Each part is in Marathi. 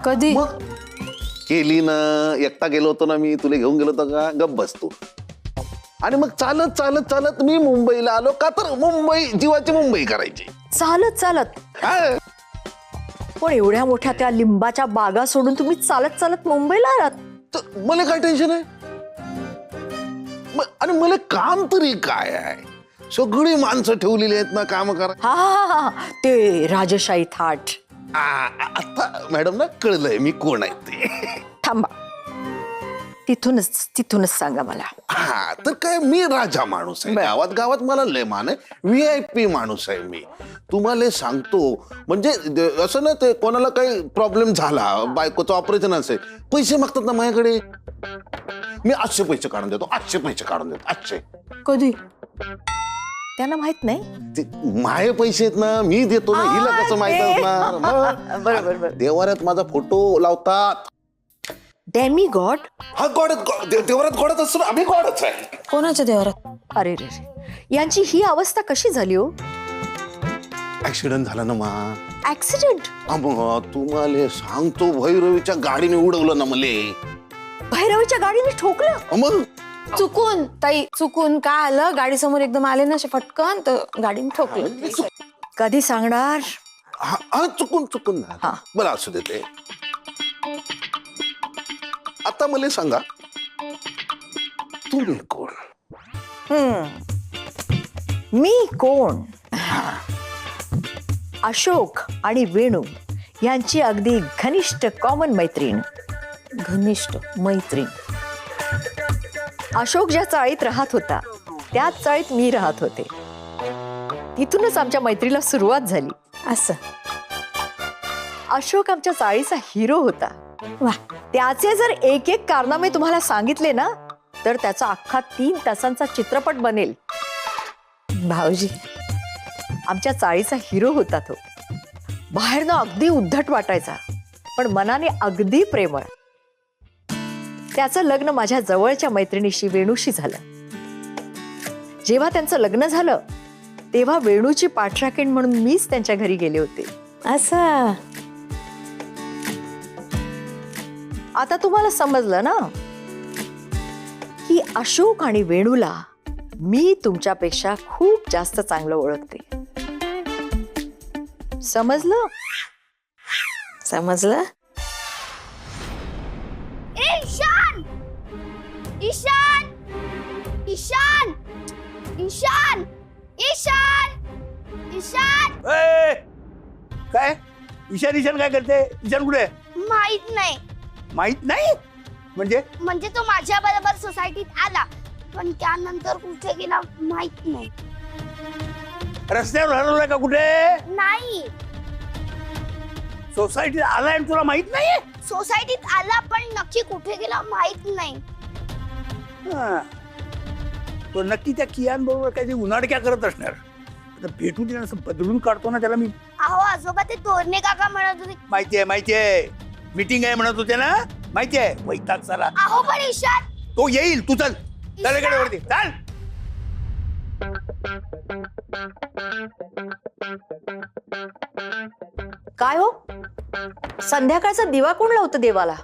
कधी? मग केली ना, एकटा गेलो होतो ना मी, तुला घेऊन गेलो होतो का? गप्प बसतो. आणि मग चालत चालत चालत मी मुंबईला आलो का, तर मुंबई जीवाची मुंबई करायची. चालत चालत? हा. पण एवढ्या मोठ्या त्या लिंबाच्या बागा सोडून तुम्ही चालत चालत मुंबईला आलात? तर मला काय टेन्शन आहे? आणि मला काम तरी काय आहे? सगळी माणसं ठेवलेली आहेत ना काम करा. हा हा हा, ते राजशाही थाट. आता मॅडम ना कळलंय मी कोण आहे ते. थांबा, तिथूनच सांगा मला. हा, तर काय मी राजा माणूस आहे. गावात गावात मला लय मान आहे. VIP माणूस आहे मी. तुम्हाला सांगतो, म्हणजे असं ना, ते कोणाला काही प्रॉब्लेम झाला, बायकोचं ऑपरेशन असेल, पैसे मागतात ना माझ्याकडे, मी 800 पैसे काढून देतो. 800 पैसे काढून देतो. 800. कधी? त्यांना माहित नाही. माझे पैसे आहेत ना, मी देतो ना. हिला कसं माहित असणार? बरोबर. देवाऱ्यात माझा फोटो लावतात. Demi God? हा, गॉड. देवाऱ्यात गॉडच असतो ना, आम्ही गॉडच आहे. कोणाच्या देवारात? अरे रे, यांची ही अवस्था कशी झाली हो? ऍक्सिडेंट झाला ना मा. ऍक्सिडेंट? तुम्हाला सांगतो, भैरवीच्या गाडीने उडवलं ना मले. भैरवीच्या गाडीने ठोकलं? मग चुकून ताई, चुकून काय आलं, गाडी समोर एकदम आले ना असे फटकन, तर गाडीने ठोकलं. कधी सांगणार? हा, चुकून हा. बरं असू देते. आता मला सांगा, तुम्ही कोण? मी कोण? अशोक आणि वेणू यांची अगदी घनिष्ठ कॉमन मैत्रीण. घनिष्ठ मैत्रीण. अशोक ज्या चाळीत राहत होता, त्याच चाळीत मी राहत होते. तिथूनच आमच्या मैत्रीला सुरुवात झाली. असं? अशोक आमच्या चाळीचा हिरो होता. त्याचे जर एक एक कारनामे तुम्हाला सांगितले ना, तर त्याचा अख्खा 3 तासांचा चित्रपट बनेल. भाऊजी, आमच्या चाळीचा हिरो होता तो. बाहेरनं अगदी उद्धट वाटायचा, पण मनाने अगदी प्रेमळ. त्याचं लग्न माझ्या जवळच्या मैत्रिणीशी वेणूशी झालं. जेव्हा त्यांचं लग्न झालं, तेव्हा वेणूची पाठराखीण म्हणून मीच त्यांच्या घरी गेले होते. असं? आता तुम्हाला समजलं ना, की अशोक आणि वेणूला मी तुमच्यापेक्षा खूप जास्त चांगलं ओळखते. समजलं? समजलं? ईशान! ईशान! ईशान! ईशान! ईशान! ईशान! काय ईशान काय करते? ईशान कुठे? माहित नाही. माहित नाही म्हणजे तो माझ्या बरोबर सोसायटीत आला, पण त्यानंतर कुठे गेला माहित नाही. रस्त्यावर हरवलाय का कुठे? नाही. सोसायटीत आलाय आणि तुला माहित नाही? सोसायटीत आला, पण नक्की कुठे गेला माहित नाही. तो नक्की त्या कियान बरोबर काही उन्हाडक्या करत असणार. आता भेटू दे, असं बदलून काढतो ना त्याला मी. अहो आजोबा, ते तोरणे काका म्हणत होते. माहितीये मीटिंग आहे म्हणत होते ना. माहितीये, वैताग चला. अहो पण ईशान, तो येईल, तू चल इकडे वरती चाल. काय हो, संध्याकाळचा दिवा कोण लावतं देवाला?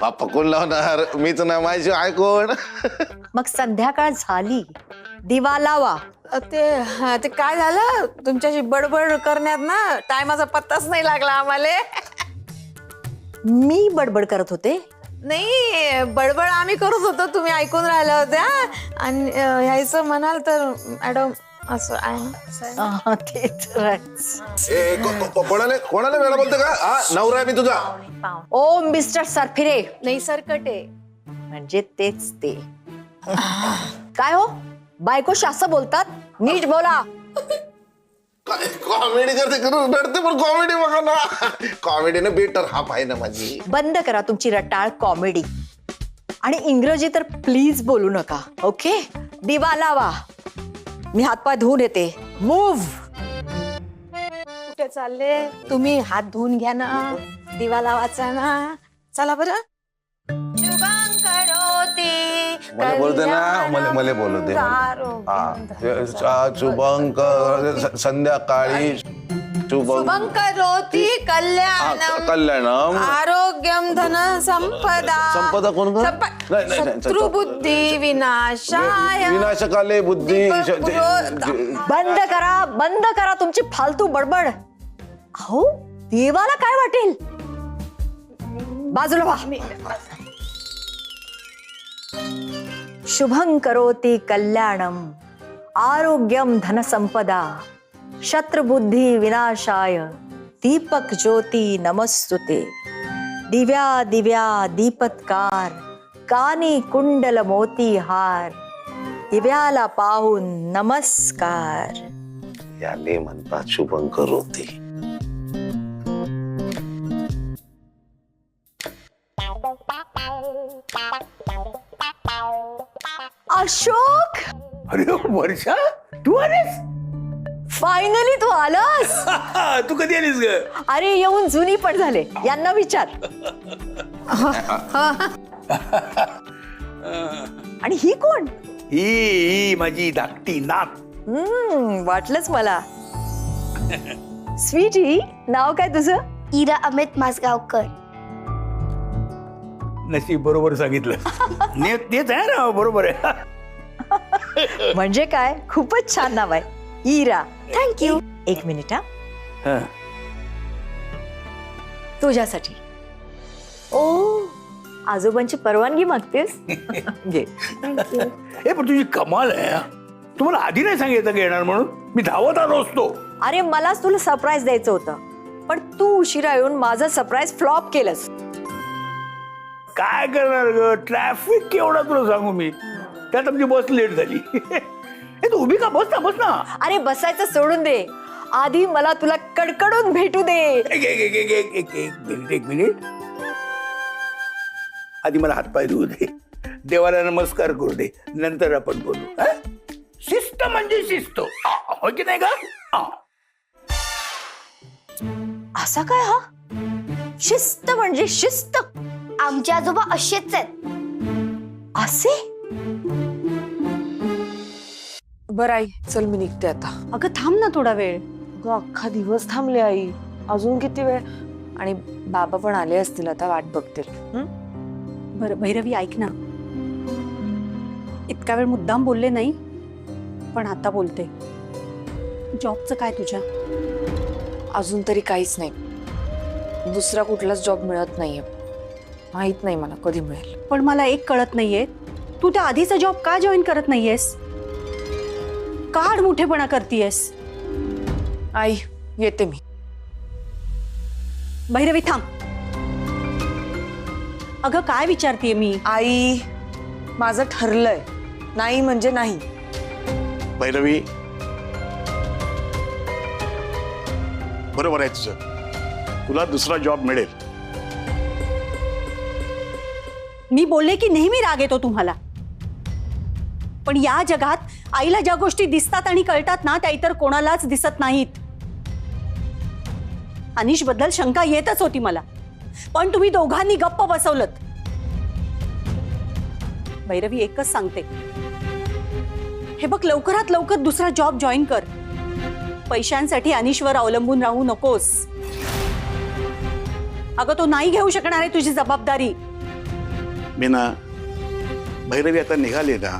पकून लावणार मीच ना, माझी ऐकून. मग संध्याकाळ झाली, दिवा लावा. ते काय झालं, तुमच्याशी बडबड करण्यात ना टायमाचा पत्ताच नाही लागला आम्हाला. मी बडबड करत होते? नाही, बडबड आम्ही करत होतो, तुम्ही ऐकून राहिल्या होत्या. आणि ह्याचं म्हणाल तर मॅडम असं आहे. ते तर आहेच. कोणाला वेळा बोलते का? हा, नवरा आहे मी तुझा. ओ मिस्टर सरफिरे. नाही, सरकटे म्हणजे तेच ते. काय हो, बायकोशी असं बोलतात? नीट बोला. कॉमेडी करते, रडते, पण कॉमेडी बघा ना. कॉमेडीने बेटर हाफ आहे ना माझी. बंद करा तुमची रटाळ कॉमेडी, आणि इंग्रजी तर प्लीज बोलू नका. ओके, दिवा लावा. मी हातपाय धुवून येते. मूव्ह. कुठे चालले तुम्ही? हात धुवून घ्या ना, दिवा लावायचा ना. चला बरं. शुभं करोति मला बोलते ना, मला बोलू दे. शुभंकर संध्याकाळी शुभं करोति कल्याणम कल्याणम आरोग्यम धन संपदा संपदा कोण गं? नाही, नाही, नाही. शत्रु बुद्धी विनाशाय विनाशकाले बुद्धी बंद करा तुमची फालतू बडबड. अहो देवाला काय वाटेल? बाजूला व्हा. शुभं करोति कल्याणम आरोग्यम धनसंपदा शत्रुबुद्धी विनाशाय दीपक ज्योती नमस्तुते दिव्या दिव्या दीपत्कार कानी कुंडल मोती हार दिव्याला पाहून नमस्कार. याले म्हणतात शुभं करोति. अशोक अरे वर्षा तू आलीस? फायनली तू आलास. तू कधी आलीस ग? अरे येऊन जुनी पण झाले. यांना विचार. आणि ही कोण? ही माझी धाकटी नात. वाटलंच मला. स्वीटी नाव काय तुझं? इरा अमित मासगावकर. नशीब बरोबर सांगितलं. तेच आहे ना, बरोबर आहे. म्हणजे काय खूपच छान नाव आहे. इरा. थँक्यू. एक मिनिट हा. हं. तुझ्यासाठी. ओ आजोबांची परवानगी मागतेस? घे. हे पण तुझी कमाल आहे हा. तुम्हाला आधी नाही सांगितलं का येणार म्हणून? मी धावत आलो असतो. अरे मलाच तुला सरप्राईज द्यायचं होतं पण तू उशिरा येऊन माझं सरप्राईज फ्लॉप केलंस. काय करणार ग, ट्रॅफिक केवढा तुला सांगू मी. त्यात आमची बस लेट झाली. हे तू उभी का? बस ना. अरे बसायचं सोडून दे. आधी मला तुला कडकडून भेटू दे. एक मिनिट. आधी मला हातपाय धुवू दे, देवाला नमस्कार करू दे, नंतर आपण बोलू. हं? शिस्त म्हणजे शिस्त, हो की नाही का? असा काय हा? शिस्त म्हणजे शिस्त. आमचे आजोबा असेच आहेत. असे? बरं आई चल मी निघते आता. अगं थांब ना थोडा वेळ. अगं अख्खा दिवस थांबले आई, अजून किती वेळ. आणि बाबा पण आले असतील आता, वाट बघतील. बरं भैरवी ऐक ना, इतका वेळ मुद्दाम बोलले नाही पण आता बोलते. जॉबचं काय तुझ्या? अजून तरी काहीच नाही. दुसरा कुठलाच जॉब मिळत नाहीये. माहित नाही मला कधी मिळेल. पण मला एक कळत नाहीये, तू त्या आधीचा जॉब का जॉईन करत नाहीयेस? का आडमुठेपणा करतीयेस? आई येते मी. भैरवी थांब. अगं काय विचारतीये मी? आई माझं ठरलंय, नाही म्हणजे नाही. भैरवी बरोबर आहे तुझं. तुला दुसरा जॉब मिळेल. मी बोलले की नेहमी राग येतो तुम्हाला, पण या जगात आईला ज्या गोष्टी दिसतात आणि कळतात ना त्या इतर कोणालाच दिसत नाहीत. अनिश बद्दल शंका येतच होती मला, पण तुम्ही दोघांनी गप्प बसवलत. भैरवी एकच सांगते, हे बघ लवकरात लवकर दुसरा जॉब जॉईन कर. पैशांसाठी अनिशवर अवलंबून राहू नकोस. अगं तो नाही घेऊ शकणार आहे तुझी जबाबदारी. मीना, भैरवी आता निघाली ना,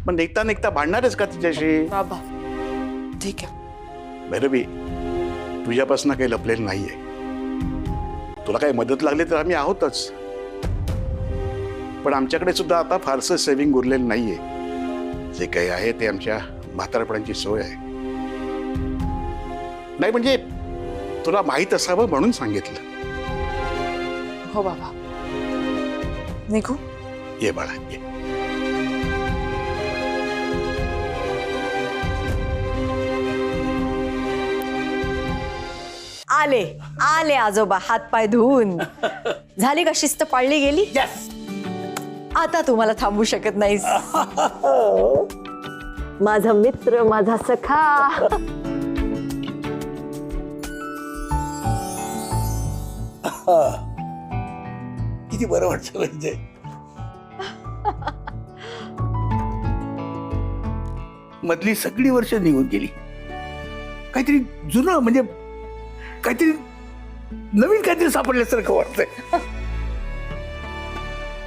पण निघता निघता भांडणारच का तिच्याशी? बाबा ठीक आहे. भैरवी तुझ्यापासून काही लपलेलं नाहीये. तुला काही मदत लागली तर आम्ही आहोतच, पण आमच्याकडे सुद्धा आता फारसं सेव्हिंग उरलेलं नाहीये. जे काही आहे ते आमच्या म्हातारपणाची सोय आहे. नाही म्हणजे तुला माहित असावं म्हणून सांगितलं. हो बाबा निघू. ये बाळा ये. आले आले आजोबा हातपाय धुवून. झाली का शिस्त पाळली गेली? आता तुम्हाला थांबू शकत नाहीस. माझा मित्र, माझा सखा. किती बरं वाटतं म्हणजे. मधली सगळी वर्ष निघून गेली. काहीतरी जुनं म्हणजे काहीतरी नवीन काहीतरी सापडल्यासारखं वाटतंय.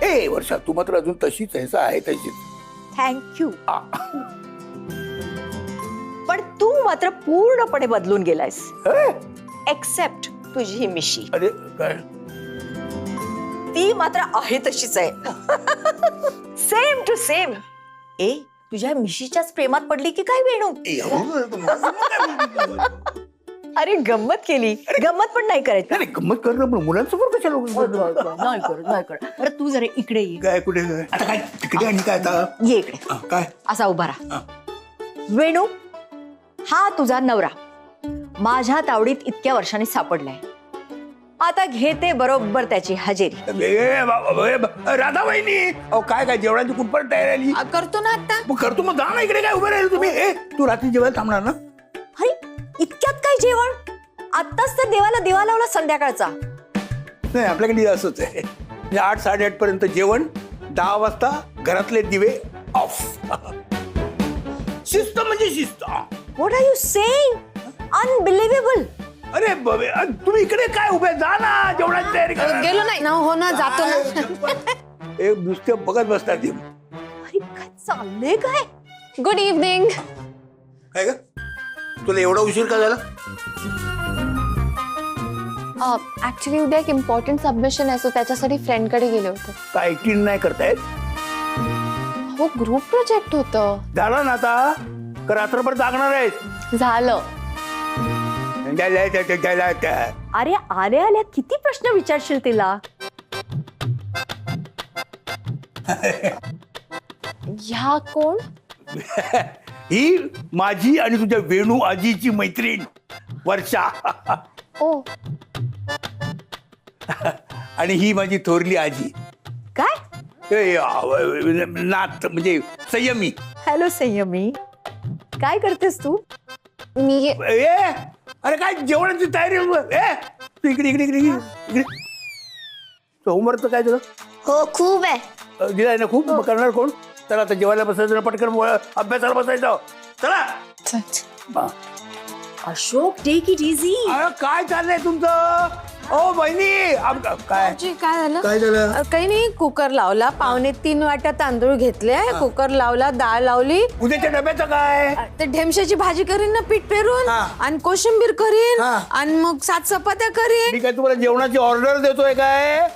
ए वर्षा, तू मात्र अजून तशीच आहे तशीच. थँक्यू. पण तू मात्र पूर्णपणे बदलून गेलायस. एक्सेप्ट तुझी ही मिशी, अरे काय ती मात्र आहे तशीच आहे. Same to same. ए, तुझ्या मिशीच्याच प्रेमात पडली की काय वेणू? अरे गंमत केली. गंमत पण नाही करायची. अरे गंमत करणं पण मुलांसमोर कशाला? नाही कर. अरे तू जरा इकडे ये. काय कुठे काय आता काय तिकडे आणि काय आता ये इकडे. काय असा उभा राहा. वेणू, हा तुझा नवरा माझ्या तावडीत इतक्या वर्षांनी सापडलाय. आता घेते बरोबर त्याची हजेरी. राधा वहिनी, अहो काय काय जेवणाची कुठपर्यंत तयारी आली? करतो ना आता. मग करतो, मग जा ना इकडे. काय उभे राहिले तुम्ही? ए, तू रात्री जेवायला थांबणार ना? अरे इतक्यात काय जेवण? आत्ताच तर देवाला दिवा लावला संध्याकाळचा. नाही, आपल्याकडे असंच आहे. 8-8:30 पर्यंत जेवण, 10 वाजता घरातले दिवे ऑफ. शिस्त म्हणजे शिस्त. What are you saying? Unbelievable. अरे तुम्ही इकडे काय उभे? जा ना, जेवणाची तयारी करा. गेलो नाही ना, हो ना, जातो ना. एक नुसते बघत बसतात ते. अरे काय चाललंय काय? Good evening. काय ग, तुला एवढा उशीर का झाला? ऍक्च्युली उद्या एक इम्पॉर्टंट सबमिशन आहे, सो त्याच्यासाठी फ्रेंडकडे गेले होते. काय ऍक्टिंग नाही करतायत? हो, ग्रुप प्रोजेक्ट होतं. झालं ना आता? का रात्रभर जागणार आहेत? झालं. अरे आल्या आल्या किती प्रश्न विचारशील तिला? ह्या कोण? ही माझी आणि तुझ्या वेणू आजीची मैत्रीण वर्षा. ओ, आणि ही माझी थोरली आजी. काय? नात म्हणजे संयमी. हॅलो संयमी, काय करतेस तू? मी ए, अरे काय जेवणाची तयारी? ए, तू इकडे इकडे इकडे इकडे. होमवर्क काय तुला? हो खूप आहे. दिलाय ना खूप? मग करणार कोण? चला आता जेवायला बसायचं, पटकन अभ्यासाला बसायचं. चला. हा. Ashok, take it easy. अरे काय चाललंय तुमचं? ओ बहिणी, काय काय झालं? काय झालं? काही नाही, कुकर लावला, 2.25 वाट्या तांदूळ घेतले, कुकर लावला, डाळ लावली, उद्याच्या डब्याचं काय? ते ढेमशाची भाजी करीन ना पीठ पेरून, हा. आणि कोशिंबीर करीन, हा. आणि मग 7 चपात्या करीन. मी काय तुम्हाला जेवणाची ऑर्डर देतोय काय?